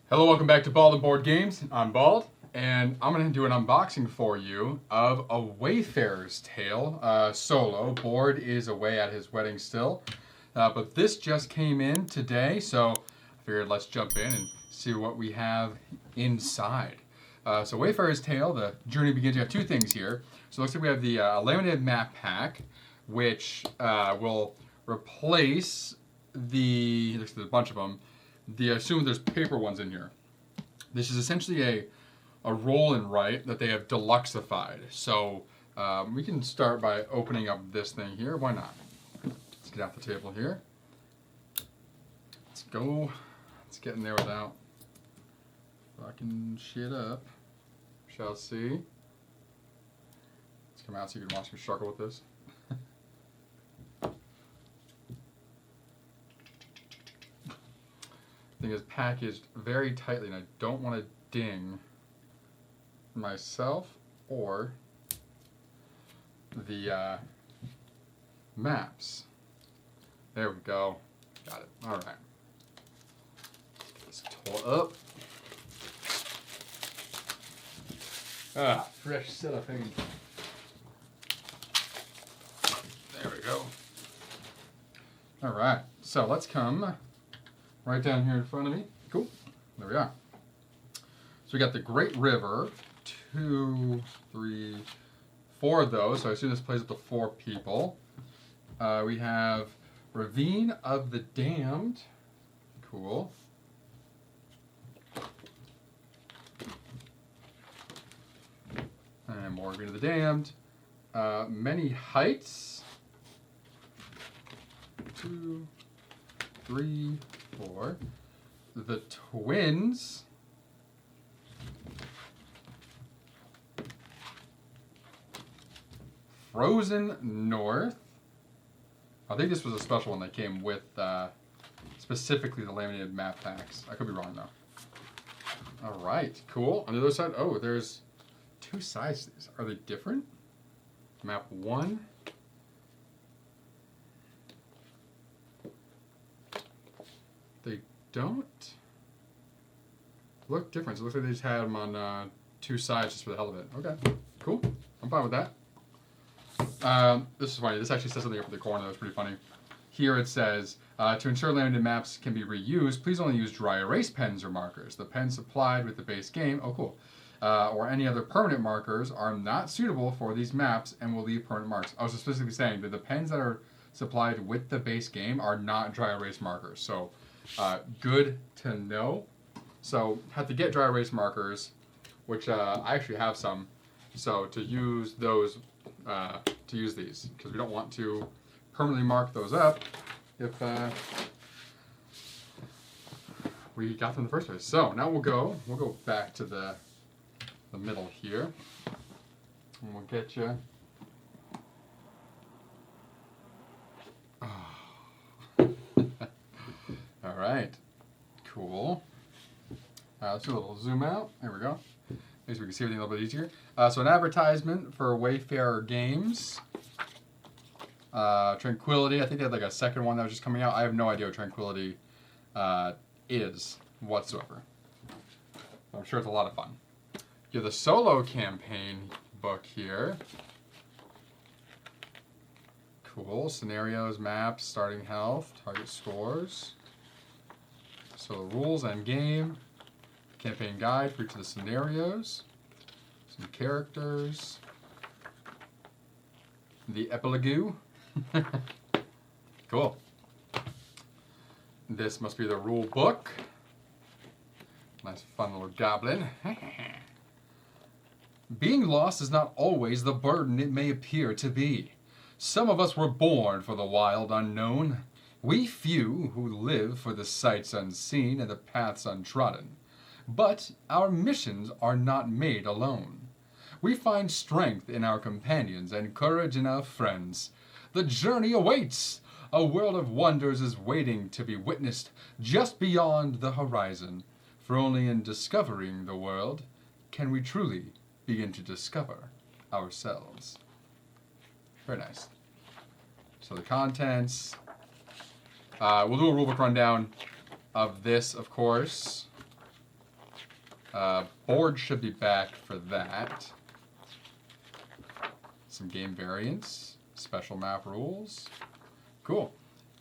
Hello, welcome back to Bald and Board Games. I'm Bald, and I'm going to do an unboxing for you of a Wayfarer's Tale solo. Board is away at his wedding still, but this just came in today, so I figured let's jump in and see what we have inside. So Wayfarer's Tale, the journey begins. You have two things here. So it looks like we have the laminated map pack, which will replace there's a bunch of them, I assume there's paper ones in here. This is essentially a roll and write that they have deluxeified. So we can start by opening up this thing here. Why not? Let's get off the table here. Let's go. Let's get in there without fucking shit up. Shall see. Let's come out so you can watch me struggle with this. Thing is packaged very tightly, and I don't want to ding myself or the maps. There we go. Got it. All right. Get this tore up. Fresh cellophane. There we go. All right. So let's come right down here in front of me. Cool. There we are. So we got the Great River. 2, 3, 4 of those. So I assume this plays up to 4 people. We have Ravine of the Damned. Cool. And more Ravine of the Damned. Many Heights. 2, 3, 4. The Twins. Frozen North. I think this was a special one that came with specifically the laminated map packs. I could be wrong though. All right, cool. On the other side, oh, there's 2 sides to these. Are they different? Map 1. They don't look different. So it looks like they just had them on 2 sides just for the hell of it. Okay, cool. I'm fine with that. This is funny. This actually says something up in the corner that's pretty funny. Here it says, to ensure laminated maps can be reused, please only use dry erase pens or markers. The pens supplied with the base game, oh cool, or any other permanent markers are not suitable for these maps and will leave permanent marks. I was specifically saying that the pens that are supplied with the base game are not dry erase markers. So good to know. So have to get dry erase markers, which I actually have some. So to use those, to use these, because we don't want to permanently mark those up if we got them in the first place. So now we'll go back to the middle here, and we'll get you. All right, cool. Let's do a little zoom out. There we go. At least we can see everything a little bit easier. So an advertisement for Wayfarer Games. Tranquility. I think they had like a second one that was just coming out. I have no idea what Tranquility is whatsoever. I'm sure it's a lot of fun. You have the solo campaign book here. Cool. Scenarios, maps, starting health, target scores. So the rules and game. Campaign guide for each of the scenarios. Some characters. The epilogue. Cool. This must be the rule book. Nice fun little goblin. Being lost is not always the burden it may appear to be. Some of us were born for the wild unknown. We few who live for the sights unseen and the paths untrodden. But our missions are not made alone. We find strength in our companions and courage in our friends. The journey awaits. A world of wonders is waiting to be witnessed just beyond the horizon. For only in discovering the world can we truly begin to discover ourselves. Very nice. So the contents. We'll do a rulebook rundown of this, of course. Board should be back for that. Some game variants, special map rules. Cool.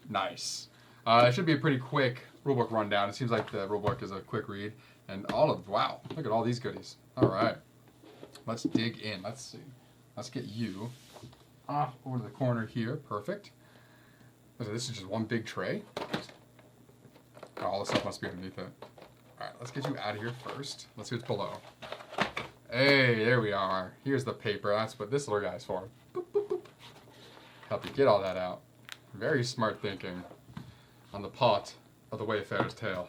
Nice. It should be a pretty quick rulebook rundown. It seems like the rulebook is a quick read. And wow, look at all these goodies. All right. Let's dig in. Let's see. Let's get you off over to the corner here. Perfect. This is just one big tray. Oh, all the stuff must be underneath it. All right, let's get you out of here first. Let's see what's below. Hey, there we are. Here's the paper. That's what this little guy's for. Boop, boop, boop. Help you get all that out. Very smart thinking on the part of the Wayfarer's tale.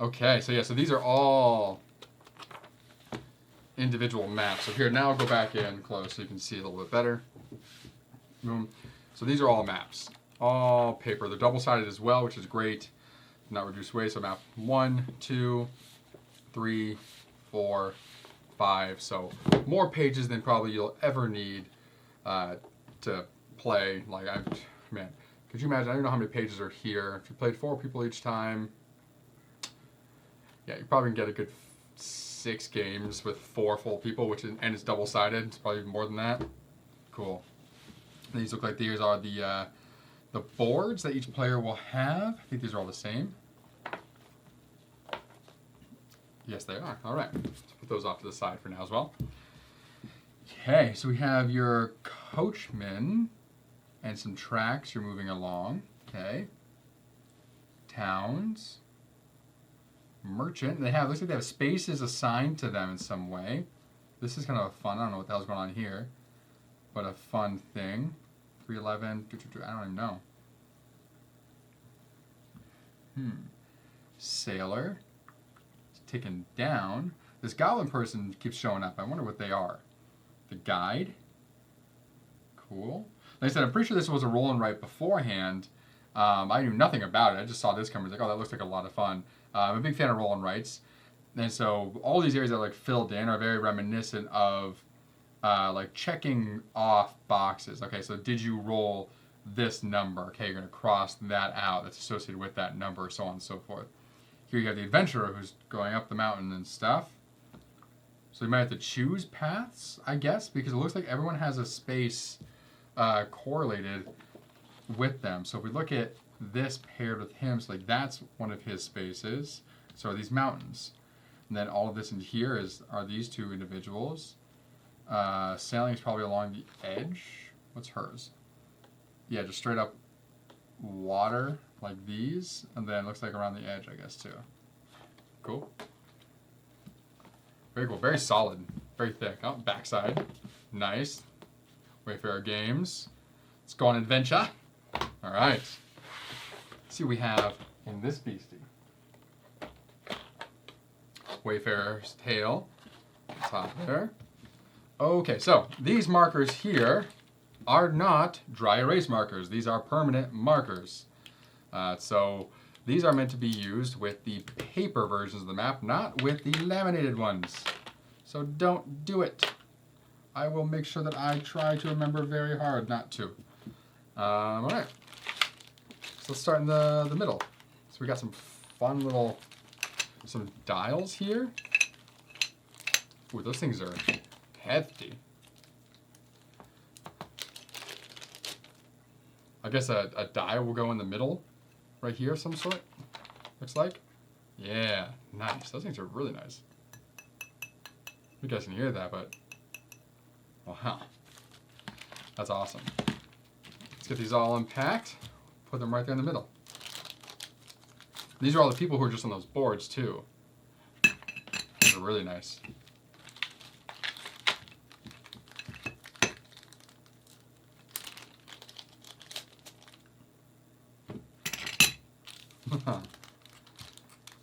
Okay, so yeah, so these are all individual maps. So here, now I'll go back in close so you can see a little bit better. Boom. So these are all maps. All paper. They're double-sided as well, which is great. Not reduced weight. So map 1, 2, 3, 4, 5. So more pages than probably you'll ever need to play. Like, man, could you imagine? I don't know how many pages are here. If you played 4 people each time, yeah, you probably can get a good 6 games with 4 full people, and it's double-sided. It's probably even more than that. Cool. These look like these are the boards that each player will have. I think these are all the same. Yes, they are. All right. Let's put those off to the side for now as well. Okay, so we have your coachman and some tracks you're moving along. Okay. Towns. Merchant. Looks like they have spaces assigned to them in some way. This is kind of fun. I don't know what the hell's going on here, but a fun thing. 311. I don't even know. Sailor. It's ticking down. This goblin person keeps showing up. I wonder what they are. The guide. Cool. Like I said, I'm pretty sure this was a roll and write beforehand. I knew nothing about it. I just saw this come. I was like, oh, that looks like a lot of fun. I'm a big fan of roll and writes. And so all these areas that are like filled in are very reminiscent of like checking off boxes. Okay, so did you roll this number? Okay, you're going to cross that out that's associated with that number, so on and so forth. Here you have the adventurer who's going up the mountain and stuff. So you might have to choose paths, I guess, because it looks like everyone has a space correlated with them. So if we look at this paired with him, so like that's one of his spaces. So are these mountains. And then all of this in here are these 2 individuals. Sailing is probably along the edge. What's hers? Yeah, just straight up water like these. And then it looks like around the edge, I guess, too. Cool. Very cool. Very solid. Very thick. Oh, backside. Nice. Wayfarer Games. Let's go on adventure. All right. Let's see what we have in this beastie. Wayfarer's Tale. Top there. Okay, so these markers here are not dry erase markers. These are permanent markers. So these are meant to be used with the paper versions of the map, not with the laminated ones. So don't do it. I will make sure that I try to remember very hard not to. All right. So let's start in the middle. So we got some fun little, some dials here. Ooh, those things are hefty. I guess a dial will go in the middle, right here of some sort, looks like. Yeah, nice. Those things are really nice. You guys can hear that, but wow. That's awesome. Let's get these all unpacked, put them right there in the middle. These are all the people who are just on those boards, too. Those are really nice.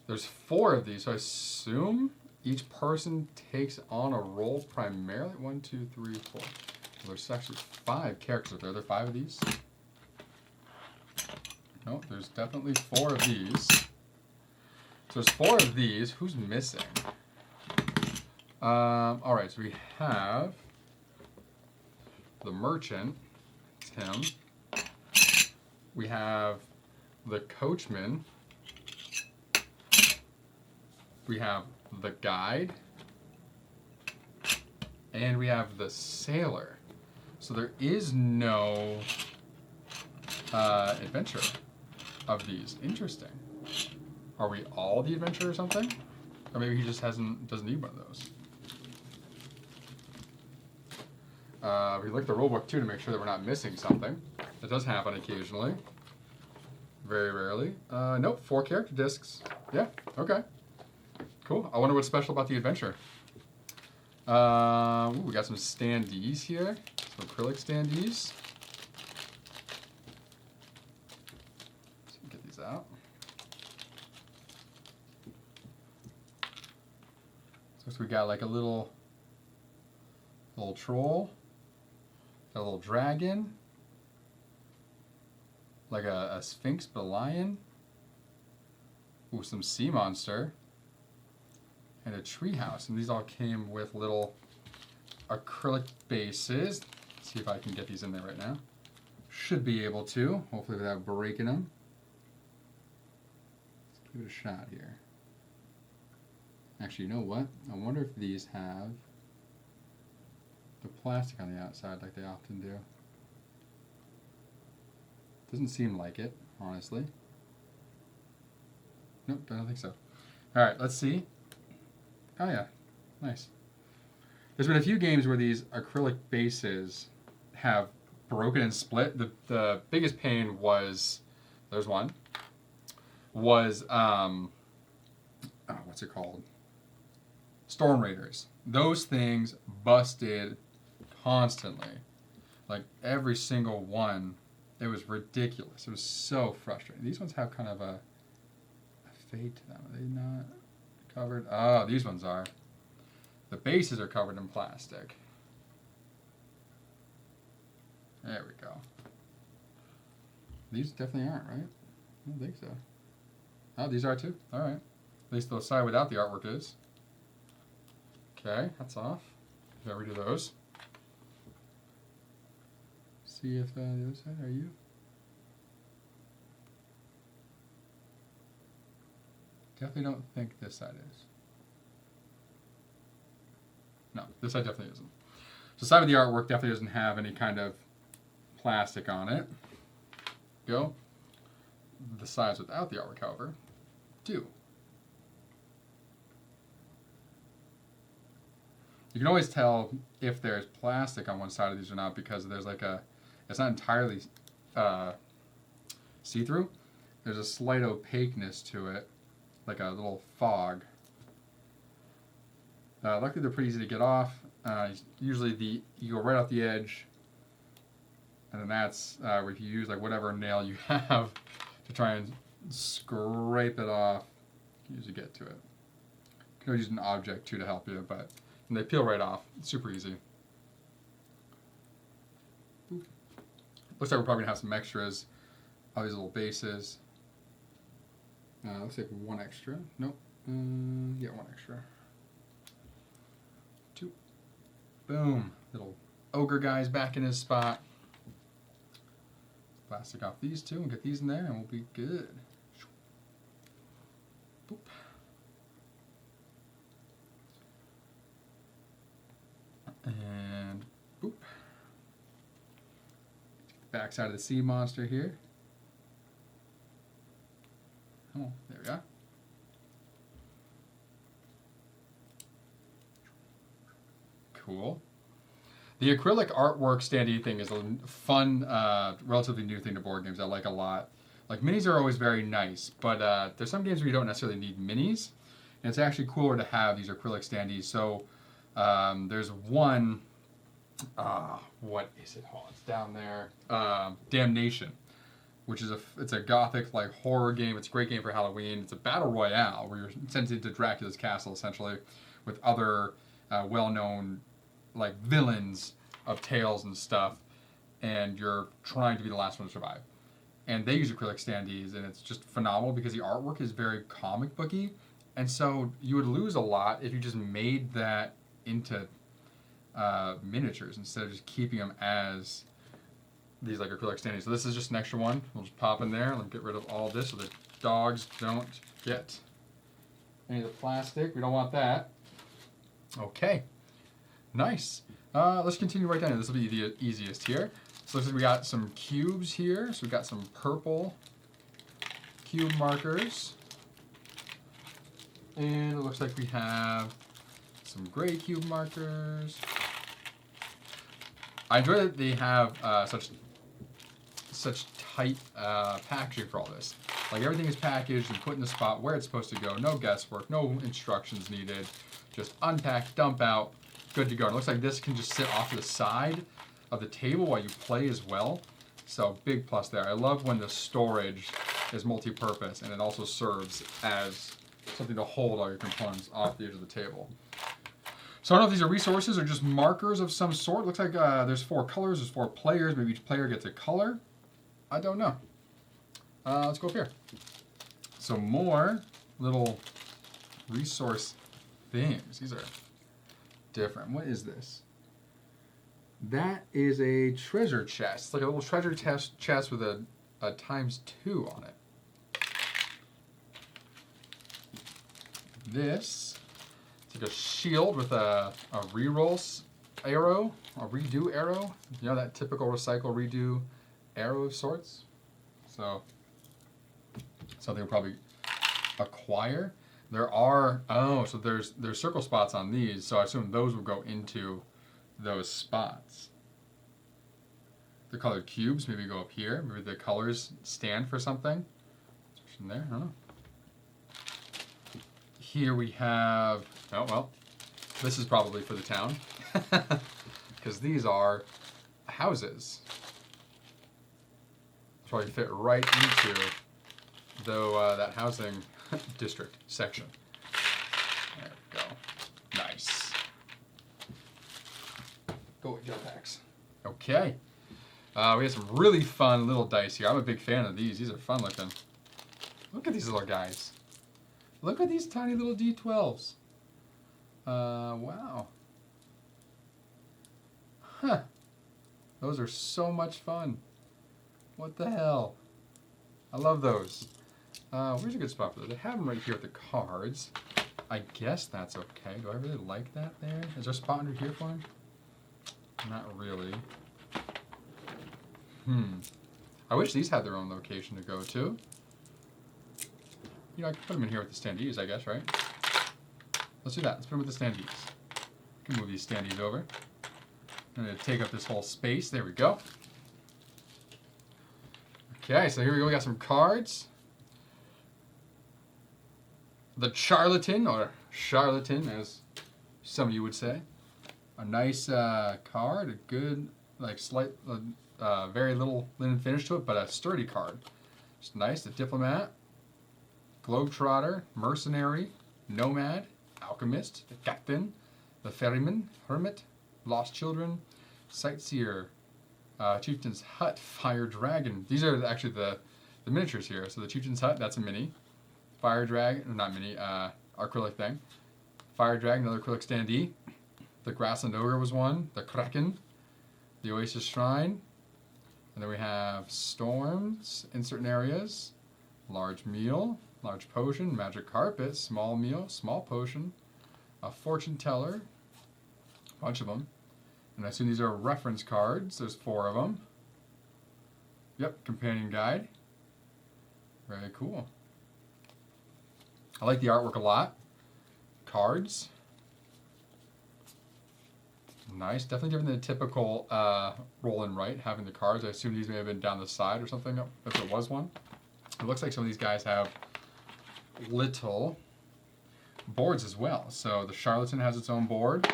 There's 4 of these, so I assume each person takes on a role primarily. 1, 2, 3, 4. Well, there's actually 5 characters. Are there 5 of these? No, there's definitely 4 of these. So there's 4 of these. Who's missing? All right, so we have the merchant. It's him. We have the coachman. We have the guide, and we have the sailor. So there is no adventure of these. Interesting. Are we all the adventure or something? Or maybe he just doesn't need one of those. We look at the rulebook too to make sure that we're not missing something. That does happen occasionally. Very rarely. Nope, 4 character discs. Yeah, okay. Cool. I wonder what's special about the adventure. Ooh, we got some standees here. Some acrylic standees. Let's get these out. So we got like a little troll. Got a little dragon. Like a sphinx, but a lion. Ooh, some sea monster. And a treehouse. And these all came with little acrylic bases. Let's see if I can get these in there right now. Should be able to, hopefully without breaking them. Let's give it a shot here. Actually, you know what? I wonder if these have the plastic on the outside like they often do. Doesn't seem like it, honestly. Nope, I don't think so. Alright, let's see. Oh yeah, nice. There's been a few games where these acrylic bases have broken and split. The biggest pain was, there's one, was, what's it called? Storm Raiders. Those things busted constantly. Like every single one. It was ridiculous. It was so frustrating. These ones have kind of a fade to them. Are they not covered? Oh, these ones are. The bases are covered in plastic. There we go. These definitely aren't, right? I don't think so. Oh, these are too? Alright. At least the side without the artwork is. Okay, that's off. Get rid of those. See if the other side, are you? Definitely don't think this side is. No, this side definitely isn't. So the side of the artwork definitely doesn't have any kind of plastic on it. Go. The sides without the artwork, however, do. You can always tell if there's plastic on one side of these or not because there's like a, it's not entirely see-through. There's a slight opaqueness to it, like a little fog. Luckily they're pretty easy to get off. Usually you go right off the edge, and then that's where if you use like whatever nail you have to try and scrape it off, you can usually get to it. You can always use an object too to help you, but and they peel right off. It's super easy. Looks like we're probably gonna have some extras of these little bases. Looks like one extra. Nope. Yeah, one extra. 2. Boom. Little ogre guy's back in his spot. Plastic off these two and get these in there and we'll be good. Boop. And boop. Back side of the sea monster here. Oh, there we go. Cool. The acrylic artwork standee thing is a fun, relatively new thing to board games I like a lot. Like, minis are always very nice, but there's some games where you don't necessarily need minis. And it's actually cooler to have these acrylic standees. So, there's one, what is it called? It's down there. Damnation, which is it's a gothic, like, horror game. It's a great game for Halloween. It's a battle royale where you're sent into Dracula's castle, essentially, with other well-known like villains of tales and stuff, and you're trying to be the last one to survive. And they use acrylic standees, and it's just phenomenal because the artwork is very comic booky, and so you would lose a lot if you just made that into miniatures instead of just keeping them as these like acrylic standees. So this is just an extra one. We'll just pop in there and get rid of all this so the dogs don't get Any of the plastic, we don't want that. Okay, nice. Let's continue right down here. This will be the easiest here. So looks like we got some cubes here. So we got some purple cube markers. And it looks like we have some gray cube markers. I enjoy that they have such tight packaging for all this. Like everything is packaged and put in the spot where it's supposed to go. No guesswork, no instructions needed. Just unpack, dump out, good to go. And it looks like this can just sit off to the side of the table while you play as well. So big plus there. I love when the storage is multi-purpose and it also serves as something to hold all your components off the edge of the table. So I don't know if these are resources or just markers of some sort. Looks like there's 4 colors, there's 4 players. Maybe each player gets a color. I don't know. Let's go up here. So more little resource things. These are different. What is this? That is a treasure chest. It's like a little treasure chest with a ×2 on it. This, it's like a shield with a reroll arrow, a redo arrow. You know, that typical recycle redo arrow of sorts. So something we'll probably acquire. There are, so there's circle spots on these, so I assume those will go into those spots. The colored cubes maybe go up here. Maybe the colors stand for something. In there, I don't know. Here we have, oh well, this is probably for the town. Because these are houses. Probably fit right into that housing district section. There we go. Nice. Go with jump packs. Okay. We have some really fun little dice here. I'm a big fan of these. These are fun looking. Look at these little guys. Look at these tiny little D12s. Wow. Huh. Those are so much fun. What the hell? I love those. Where's a good spot for those? They have them right here at the cards. I guess that's okay. Do I really like that there? Is there a spot under here for them? Not really. I wish these had their own location to go to. You know, I could put them in here with the standees, I guess, right? Let's do that. Let's put them with the standees. I can move these standees over. I'm going to take up this whole space. There we go. Okay, so here we go. We got some cards. The Charlatan, or Charlatan, as some of you would say. A nice card. A good, like, slight, very little linen finish to it, but a sturdy card. It's nice. The Diplomat. Globetrotter, Mercenary, Nomad, Alchemist, the Captain, the Ferryman, Hermit, Lost Children, Sightseer, Chieftain's Hut, Fire Dragon. These are actually the miniatures here. So the Chieftain's Hut, that's a mini. Fire Dragon, not mini, acrylic thing. Fire Dragon, another acrylic standee. The Grassland Ogre was one. The Kraken, the Oasis Shrine. And then we have Storms in certain areas. Large Meal. Large Potion, Magic Carpet, Small Meal, Small Potion, a Fortune Teller, a bunch of them. And I assume these are reference cards. There's 4 of them. Yep, Companion Guide. Very cool. I like the artwork a lot. Cards. Nice. Definitely different than the typical roll and write, having the cards. I assume these may have been down the side or something, if there was one. It looks like some of these guys have little boards as well. So the Charlatan has its own board.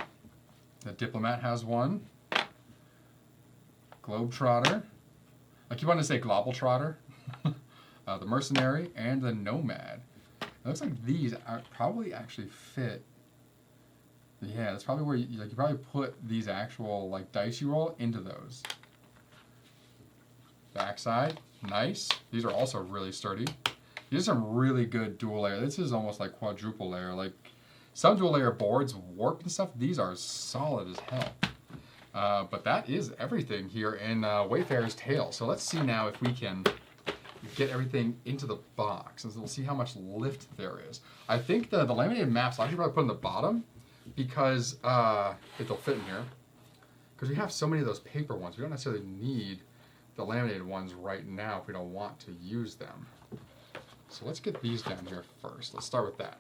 The Diplomat has one. Globetrotter. I keep wanting to say Globaltrotter. The Mercenary and the Nomad. It looks like these are probably actually fit. Yeah, that's probably where you probably put these actual like dice you roll into those. Backside, nice. These are also really sturdy. These are some really good dual layer. This is almost like quadruple layer. Like some dual layer boards warp and stuff. These are solid as hell. But that is everything here in Wayfarer's Tale. So let's see now if we can get everything into the box, and we'll see how much lift there is. I think the laminated maps I'll actually probably put in the bottom because if they'll fit in here. Because we have so many of those paper ones, we don't necessarily need the laminated ones right now if we don't want to use them. So let's get these down here first. Let's start with that.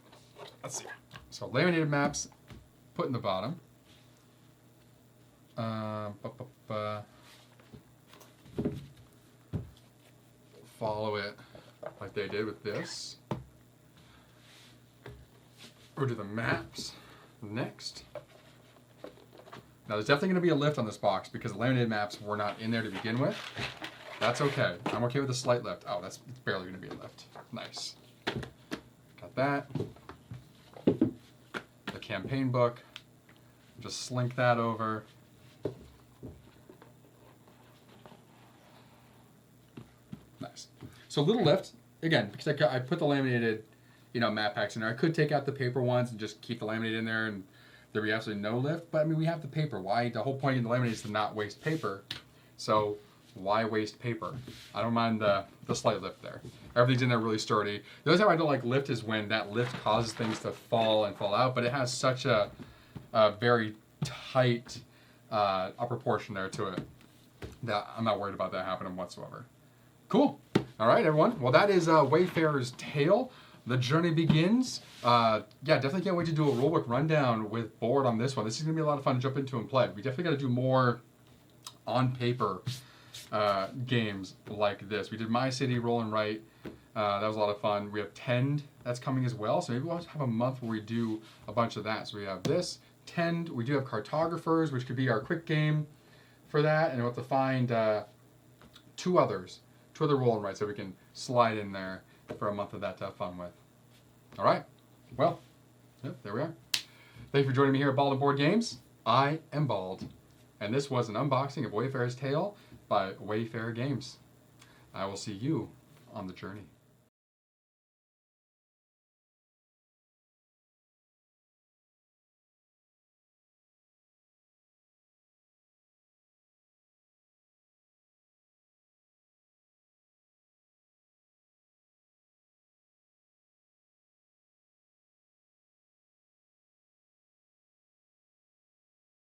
Let's see. So laminated maps, put in the bottom. Follow it like they did with this. We'll do the maps next. Now there's definitely going to be a lift on this box because the laminated maps were not in there to begin with. That's okay. I'm okay with a slight lift. Oh, it's barely going to be a lift. Nice. Got that. The campaign book. Just slink that over. Nice. So a little lift. Again, because I put the laminated, map packs in there. I could take out the paper ones and just keep the laminated in there and there'd be absolutely no lift. But I mean, we have the paper. Why? The whole point of the laminate is to not waste paper. So why waste paper? I don't mind the slight lift there. Everything's in there really sturdy. The only time I don't like lift is when that lift causes things to fall and fall out, but it has such a very tight upper portion there to it that I'm not worried about that happening whatsoever. Cool. All right, everyone. Well, that is Wayfarer's Tale. The journey begins. Definitely can't wait to do a rulebook rundown with board on this one. This is going to be a lot of fun to jump into and play. We definitely got to do more on paper games like this. We did My City, Roll and Write. That was a lot of fun. We have Tend that's coming as well. So maybe we'll have a month where we do a bunch of that. So we have this, Tend. We do have Cartographers, which could be our quick game for that. And we'll have to find two other Roll and Writes that we can slide in there for a month of that to have fun with. All right. Well, there we are. Thank you for joining me here at Bald and Board Games. I am Bald, and this was an unboxing of Wayfarer's Tale by Wayfarer Games. I will see you on the journey.